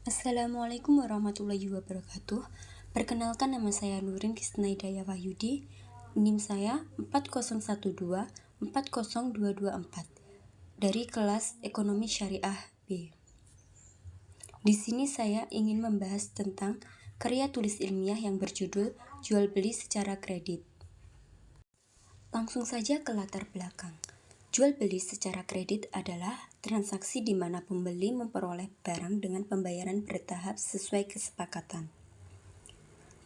Assalamualaikum warahmatullahi wabarakatuh. Perkenalkan, nama saya Nurin Kisnaidaya Wahyudi. NIM saya 401240224 dari kelas Ekonomi Syariah B. Di sini saya ingin membahas tentang karya tulis ilmiah yang berjudul Jual Beli Secara Kredit. Langsung saja ke latar belakang. Jual beli secara kredit adalah transaksi di mana pembeli memperoleh barang dengan pembayaran bertahap sesuai kesepakatan.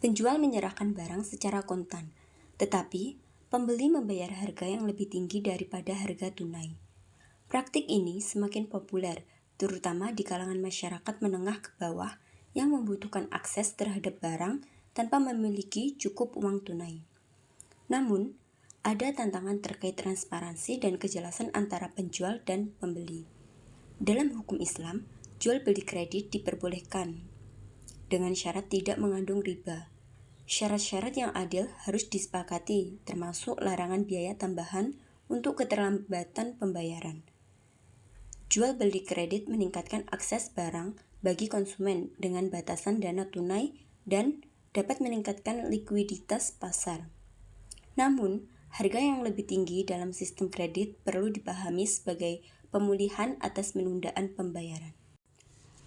Penjual menyerahkan barang secara kontan, tetapi pembeli membayar harga yang lebih tinggi daripada harga tunai. Praktik ini semakin populer, terutama di kalangan masyarakat menengah ke bawah yang membutuhkan akses terhadap barang tanpa memiliki cukup uang tunai. Namun, ada tantangan terkait transparansi dan kejelasan antara penjual dan pembeli. Dalam hukum Islam, jual beli kredit diperbolehkan dengan syarat tidak mengandung riba. Syarat-syarat yang adil harus disepakati, termasuk larangan biaya tambahan untuk keterlambatan pembayaran. Jual beli kredit meningkatkan akses barang bagi konsumen dengan batasan dana tunai dan dapat meningkatkan likuiditas pasar. Namun, harga yang lebih tinggi dalam sistem kredit perlu dipahami sebagai pemulihan atas penundaan pembayaran.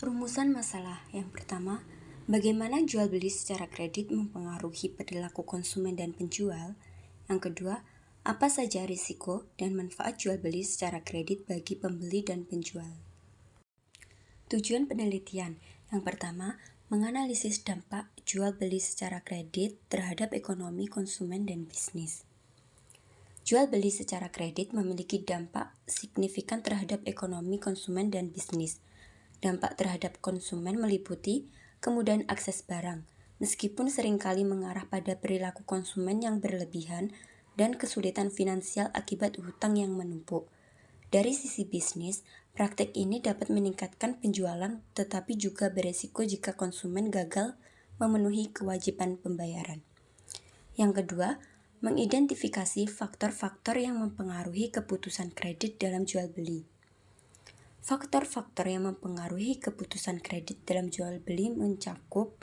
Rumusan masalah yang pertama, bagaimana jual beli secara kredit mempengaruhi perilaku konsumen dan penjual? Yang kedua, apa saja risiko dan manfaat jual beli secara kredit bagi pembeli dan penjual? Tujuan penelitian yang pertama, menganalisis dampak jual beli secara kredit terhadap ekonomi konsumen dan bisnis. Jual beli secara kredit memiliki dampak signifikan terhadap ekonomi konsumen dan bisnis. Dampak terhadap konsumen meliputi kemudahan akses barang, meskipun seringkali mengarah pada perilaku konsumen yang berlebihan dan kesulitan finansial akibat hutang yang menumpuk. Dari sisi bisnis, praktik ini dapat meningkatkan penjualan tetapi juga beresiko jika konsumen gagal memenuhi kewajiban pembayaran. Yang kedua, mengidentifikasi faktor-faktor yang mempengaruhi keputusan kredit dalam jual beli. Faktor-faktor yang mempengaruhi keputusan kredit dalam jual beli mencakup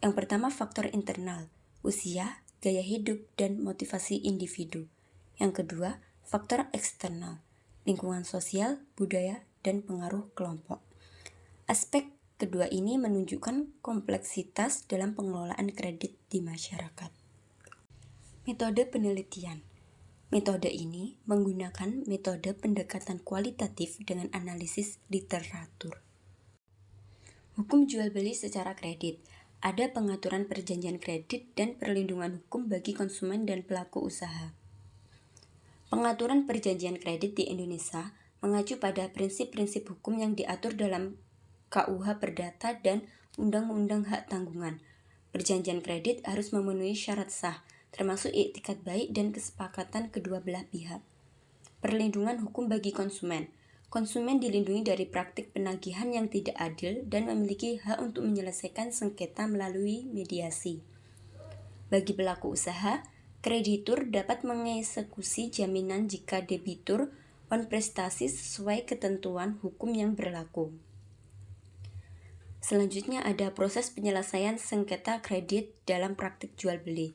yang pertama, faktor internal, usia, gaya hidup, dan motivasi individu. Yang kedua, faktor eksternal, lingkungan sosial, budaya, dan pengaruh kelompok. Aspek kedua ini menunjukkan kompleksitas dalam pengelolaan kredit di masyarakat. Metode penelitian. Metode ini menggunakan metode pendekatan kualitatif dengan analisis literatur. Hukum jual beli secara kredit. Ada pengaturan perjanjian kredit dan perlindungan hukum bagi konsumen dan pelaku usaha. Pengaturan perjanjian kredit di Indonesia mengacu pada prinsip-prinsip hukum yang diatur dalam KUH Perdata dan Undang-Undang Hak Tanggungan. Perjanjian kredit harus memenuhi syarat sah, termasuk iktikat baik dan kesepakatan kedua belah pihak. Perlindungan hukum bagi konsumen. Konsumen dilindungi dari praktik penagihan yang tidak adil dan memiliki hak untuk menyelesaikan sengketa melalui mediasi. Bagi pelaku usaha, kreditur dapat mengeksekusi jaminan jika debitur non-prestasi sesuai ketentuan hukum yang berlaku. Selanjutnya ada proses penyelesaian sengketa kredit dalam praktik jual beli.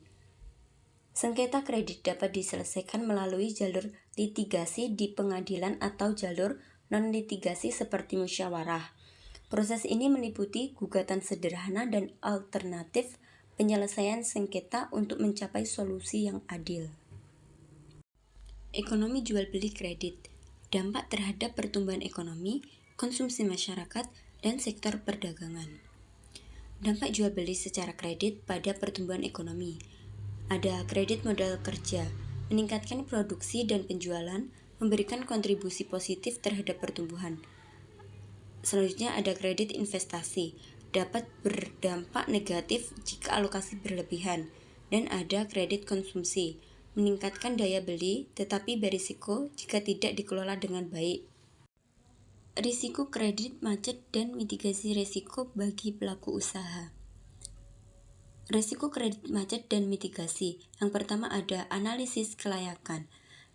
Sengketa kredit dapat diselesaikan melalui jalur litigasi di pengadilan atau jalur non-litigasi seperti musyawarah. Proses ini meliputi gugatan sederhana dan alternatif penyelesaian sengketa untuk mencapai solusi yang adil. Ekonomi jual beli kredit, dampak terhadap pertumbuhan ekonomi, konsumsi masyarakat, dan sektor perdagangan. Dampak jual beli secara kredit pada pertumbuhan ekonomi. Ada kredit modal kerja, meningkatkan produksi dan penjualan, memberikan kontribusi positif terhadap pertumbuhan. Selanjutnya ada kredit investasi, dapat berdampak negatif jika alokasi berlebihan. Dan ada kredit konsumsi, meningkatkan daya beli tetapi berisiko jika tidak dikelola dengan baik. Risiko kredit macet dan mitigasi risiko bagi pelaku usaha. Risiko kredit macet dan mitigasi. Yang pertama ada analisis kelayakan.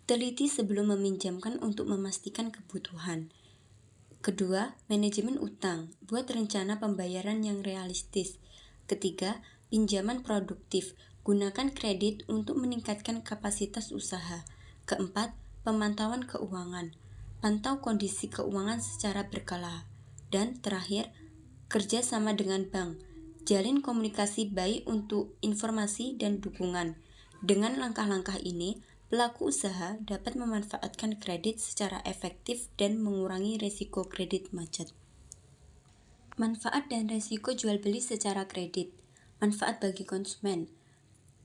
Teliti sebelum meminjamkan untuk memastikan kebutuhan. Kedua, manajemen utang. Buat rencana pembayaran yang realistis. Ketiga, pinjaman produktif. Gunakan kredit untuk meningkatkan kapasitas usaha. Keempat, pemantauan keuangan. Pantau kondisi keuangan secara berkala. Dan terakhir, kerja sama dengan bank. Jalin komunikasi baik untuk informasi dan dukungan. Dengan langkah-langkah ini, pelaku usaha dapat memanfaatkan kredit secara efektif dan mengurangi risiko kredit macet. Manfaat dan risiko jual beli secara kredit. Manfaat bagi konsumen.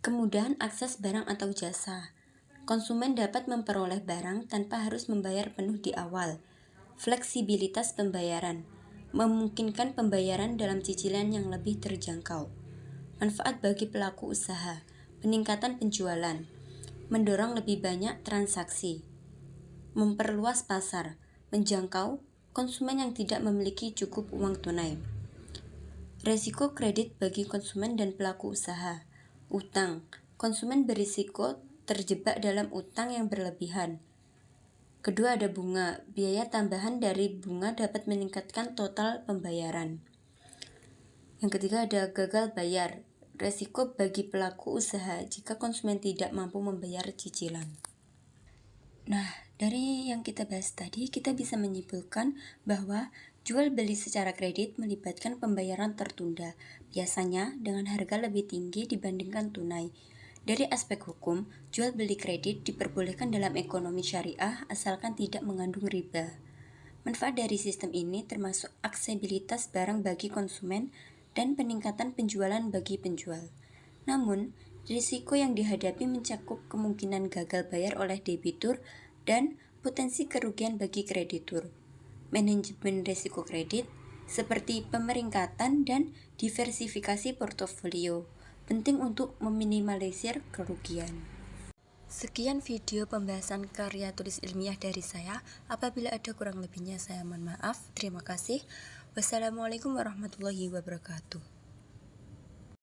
Kemudahan akses barang atau jasa. Konsumen dapat memperoleh barang tanpa harus membayar penuh di awal. Fleksibilitas pembayaran. Memungkinkan pembayaran dalam cicilan yang lebih terjangkau. Manfaat bagi pelaku usaha. Peningkatan penjualan. Mendorong lebih banyak transaksi, memperluas pasar, menjangkau konsumen yang tidak memiliki cukup uang tunai. Risiko kredit bagi konsumen dan pelaku usaha. Utang, konsumen berisiko terjebak dalam utang yang berlebihan. Kedua, ada bunga. Biaya tambahan dari bunga dapat meningkatkan total pembayaran. Yang ketiga, ada gagal bayar. Risiko bagi pelaku usaha jika konsumen tidak mampu membayar cicilan. Nah, dari yang kita bahas tadi, kita bisa menyimpulkan bahwa jual beli secara kredit melibatkan pembayaran tertunda, biasanya dengan harga lebih tinggi dibandingkan tunai. Dari aspek hukum, jual beli kredit diperbolehkan dalam ekonomi syariah asalkan tidak mengandung riba. Manfaat dari sistem ini termasuk aksesibilitas barang bagi konsumen dan peningkatan penjualan bagi penjual. Namun, risiko yang dihadapi mencakup kemungkinan gagal bayar oleh debitur dan potensi kerugian bagi kreditur. Manajemen risiko kredit seperti pemeringkatan dan diversifikasi portofolio penting untuk meminimalisir kerugian. Sekian video pembahasan karya tulis ilmiah dari saya. Apabila ada kurang lebihnya saya mohon maaf. Terima kasih. Wassalamualaikum warahmatullahi wabarakatuh.